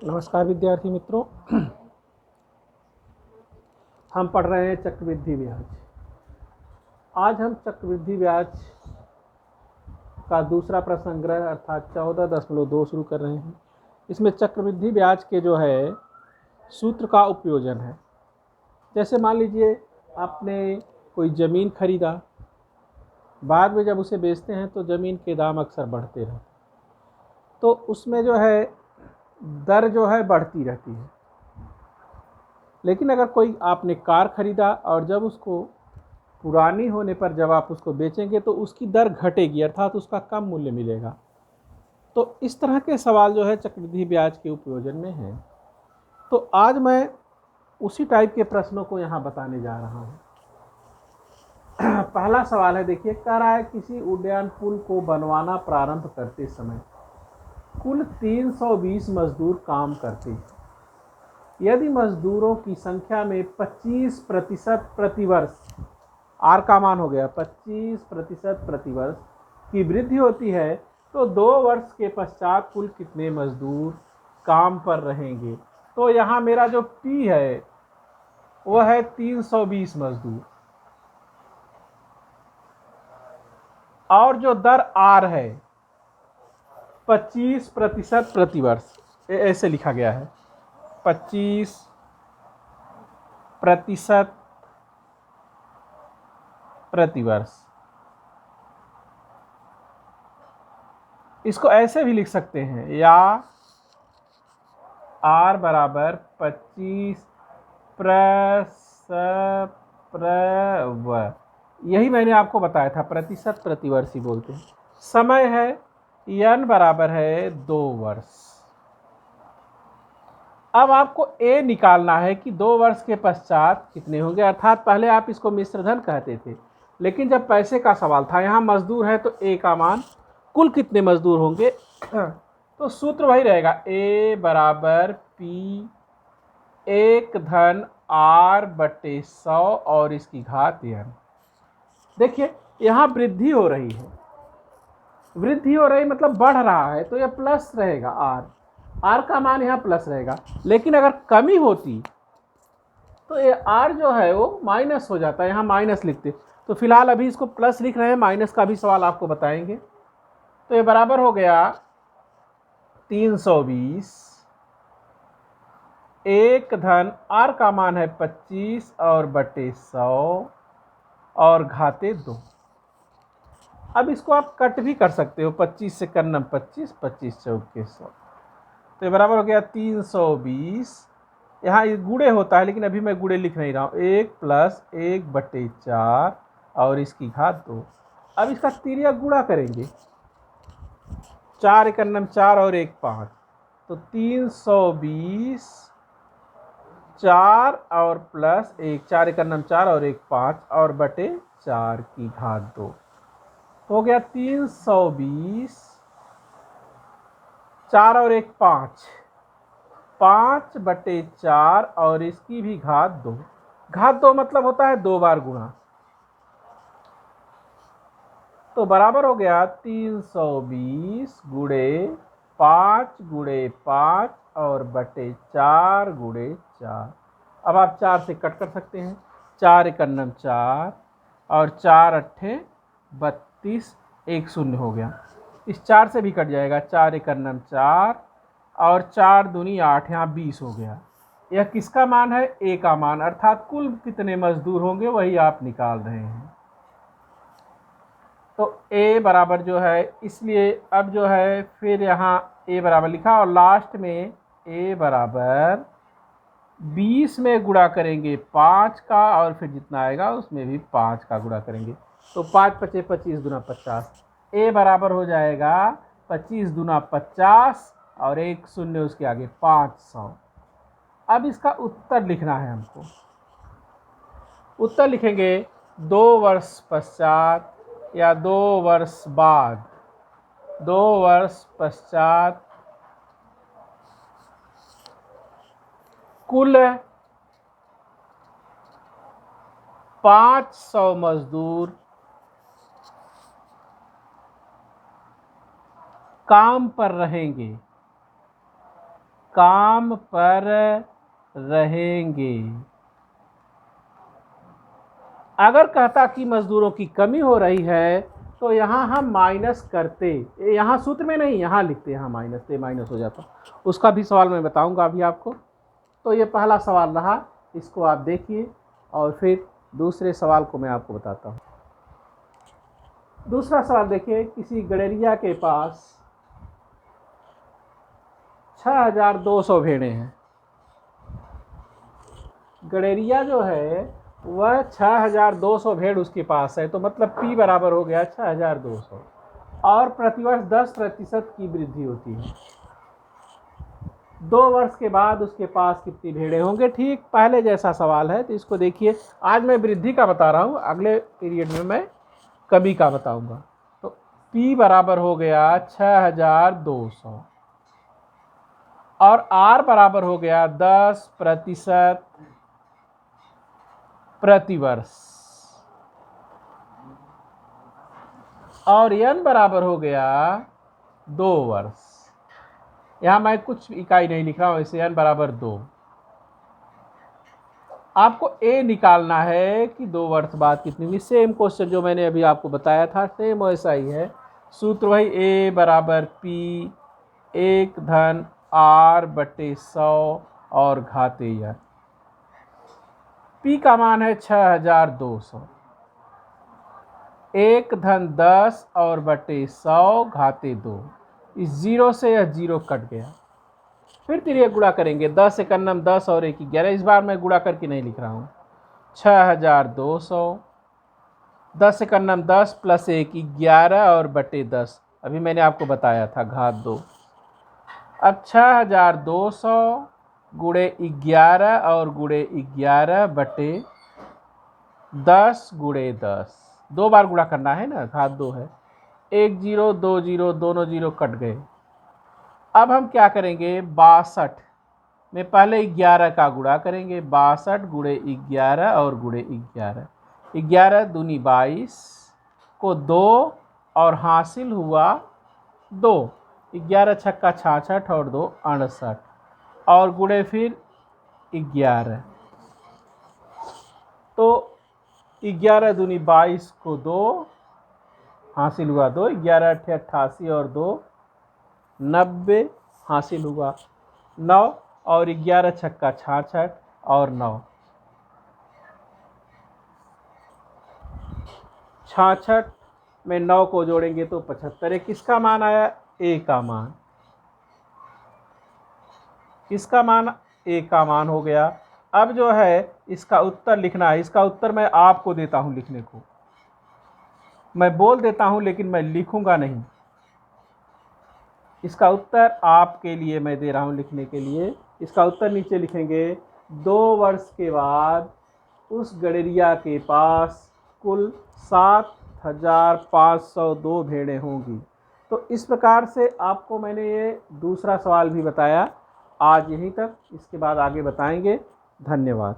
नमस्कार विद्यार्थी मित्रों। हम पढ़ रहे हैं चक्रवृद्धि ब्याज। आज हम चक्रवृद्धि ब्याज का दूसरा प्रसंग्रह अर्थात 14.2 शुरू कर रहे हैं। इसमें चक्रवृद्धि ब्याज के जो है सूत्र का उपयोजन है। जैसे मान लीजिए आपने कोई ज़मीन खरीदा, बाद में जब उसे बेचते हैं तो ज़मीन के दाम अक्सर बढ़ते रहते, तो उसमें जो है दर जो है बढ़ती रहती है। लेकिन अगर कोई आपने कार खरीदा और जब उसको पुरानी होने पर जब आप उसको बेचेंगे तो उसकी दर घटेगी, अर्थात उसका कम मूल्य मिलेगा। तो इस तरह के सवाल जो है चक्रवृद्धि ब्याज के उपयोजन में है। तो आज मैं उसी टाइप के प्रश्नों को यहाँ बताने जा रहा हूँ। पहला सवाल है, देखिए, कह रहा है किसी उड्डयन पुल को बनवाना प्रारंभ करते समय कुल 320 मजदूर काम करते हैं। यदि मजदूरों की संख्या में 25% प्रतिवर्ष, आर का मान हो गया 25% प्रतिवर्ष की वृद्धि होती है तो 2 वर्ष के पश्चात कुल कितने मजदूर काम पर रहेंगे। तो यहाँ मेरा जो पी है वो है 320 मजदूर, और जो दर आर है 25% प्रतिवर्ष, ऐसे लिखा गया है 25% प्रतिवर्ष। इसको ऐसे भी लिख सकते हैं, या आर बराबर 25 यही मैंने आपको बताया था, प्रतिशत प्रतिवर्ष ही बोलते हैं। समय है n बराबर है 2 वर्ष। अब आपको a निकालना है कि 2 वर्ष के पश्चात कितने होंगे, अर्थात पहले आप इसको मिश्रधन कहते थे, लेकिन जब पैसे का सवाल था, यहाँ मजदूर है तो a का मान कुल कितने मजदूर होंगे, तो सूत्र वही रहेगा, a बराबर p 1 धन r बटे 100 और इसकी घात n। देखिए यहाँ वृद्धि हो रही है, वृद्धि हो रही मतलब बढ़ रहा है, तो यह प्लस रहेगा, आर का मान यहाँ प्लस रहेगा। लेकिन अगर कमी होती तो ये आर जो है वो माइनस हो जाता है, यहाँ माइनस लिखते। तो फिलहाल अभी इसको प्लस लिख रहे हैं, माइनस का भी सवाल आपको बताएंगे। तो ये बराबर हो गया 320, 1 धन आर का मान है 25 और बटे 100 और घाते 2। अब इसको आप कट भी कर सकते हो, 25 से करना 25, 25 चौके 100, तो ये बराबर हो गया 320। यहाँ ये गुणे होता है, लेकिन अभी मैं गुणे लिख नहीं रहा हूँ, 1 प्लस 1 बटे 4 और इसकी घात 2। अब इसका तिर्यक गुणा करेंगे, 4 एक 4 और 1 5, तो 320 4 और प्लस 1, 4 एक 4 और 1 5 और बटे 4 की घात 2 हो गया 320, 4 और 1 5, 5 बटे 4 और इसकी भी घात 2। घात 2 मतलब होता है 2 बार गुणा, तो बराबर हो गया 320 गुणे 5 गुणे 5 और बटे 4 गुणे 4। अब आप 4 से कट कर सकते हैं, 4 एक 4 और 4 अट्ठे 32, 1 शून्य हो गया। इस 4 से भी कट जाएगा, 4 एक 4 और 4 दूनी 8, यहाँ 20 हो गया। यह किसका मान है, ए का मान, अर्थात कुल कितने मजदूर होंगे वही आप निकाल रहे हैं। तो a बराबर जो है, इसलिए अब जो है फिर यहाँ a बराबर लिखा और लास्ट में a बराबर 20 में गुणा करेंगे 5 का और फिर जितना आएगा उसमें भी 5 का गुणा करेंगे, तो 5 पचे 25 दूना 50। a बराबर हो जाएगा 25 दूना 50 और 1 शून्य उसके आगे 500। अब इसका उत्तर लिखना है हमको। उत्तर लिखेंगे 2 वर्ष पश्चात या 2 वर्ष बाद, 2 वर्ष पश्चात कुल 500 मजदूर काम पर रहेंगे। काम पर रहेंगे। अगर कहता कि मजदूरों की कमी हो रही है तो यहाँ हम माइनस करते, यहाँ सूत्र में नहीं, यहाँ लिखते, यहाँ माइनस से माइनस हो जाता। उसका भी सवाल मैं बताऊंगा अभी आपको। तो ये पहला सवाल रहा, इसको आप देखिए और फिर दूसरे सवाल को मैं आपको बताता हूँ। दूसरा सवाल देखिए, किसी गड़ेरिया के पास 6200 भेड़ें हैं। गड़ेरिया जो है वह 6200 भेड़ उसके पास है, तो मतलब P बराबर हो गया 6200 और प्रतिवर्ष 10% की वृद्धि होती है। 2 वर्ष के बाद उसके पास कितनी भेड़ें होंगे? ठीक पहले जैसा सवाल है, तो इसको देखिए। आज मैं वृद्धि का बता रहा हूँ, अगले पीरियड में मैं कमी का बताऊंगा। तो P बराबर हो गया 6200 और R बराबर हो गया 10% प्रतिवर्ष और n बराबर हो गया 2 वर्ष। यहाँ मैं कुछ इकाई नहीं लिख रहा हूँ, इसे n बराबर 2। आपको a निकालना है कि 2 वर्ष बाद कितनी हुई। सेम क्वेश्चन जो मैंने अभी आपको बताया था, सेम वैसा ही है। सूत्र वही a बराबर P 1 धन R बटे 100 और घाते n। P का मान है 6200, 1 धन 10 और बटे 100 घाते 2। इस 0 से यह 0 कट गया। फिर तिरिया गुणा करेंगे, 10 एकन्नम 10 और 1 11। इस बार मैं गुणा करके नहीं लिख रहा हूँ। 6200, 10 एकन्नम 10 प्लस 1 11 और बटे 10, अभी मैंने आपको बताया था घात 2। अब 6200 गुणे 11 और गुणे 11 बटे 10 गुणे 10, 2 बार गुणा करना है ना, घात 2 है। 1 0 2 0, दोनों 0 कट गए। अब हम क्या करेंगे, 62 में पहले 11 का गुणा करेंगे। 62 गुणे 11 और गुणे 11, 11 दूनी 22 को 2 और हासिल हुआ 2। 11 छक्का 66 और 2 68 और गुणे फिर 11, तो 11 दूनी 22 को 2 हासिल हुआ 2। 11 अट्ठे 88 और 2 90 हासिल हुआ 9 और 11 छक्का 66 और 9 66 में 9 को जोड़ेंगे तो 75। किसका मान आया? A का मान। इसका मान A का मान हो गया। अब जो है इसका उत्तर लिखना है। इसका उत्तर मैं आपको देता हूं लिखने को, मैं बोल देता हूं लेकिन मैं लिखूंगा नहीं। इसका उत्तर आपके लिए मैं दे रहा हूं लिखने के लिए। इसका उत्तर नीचे लिखेंगे। 2 वर्ष के बाद उस गड़ेरिया के पास कुल 7502 भेड़ें होंगी। तो इस प्रकार से आपको मैंने ये दूसरा सवाल भी बताया। आज यहीं तक, इसके बाद आगे बताएंगे। धन्यवाद।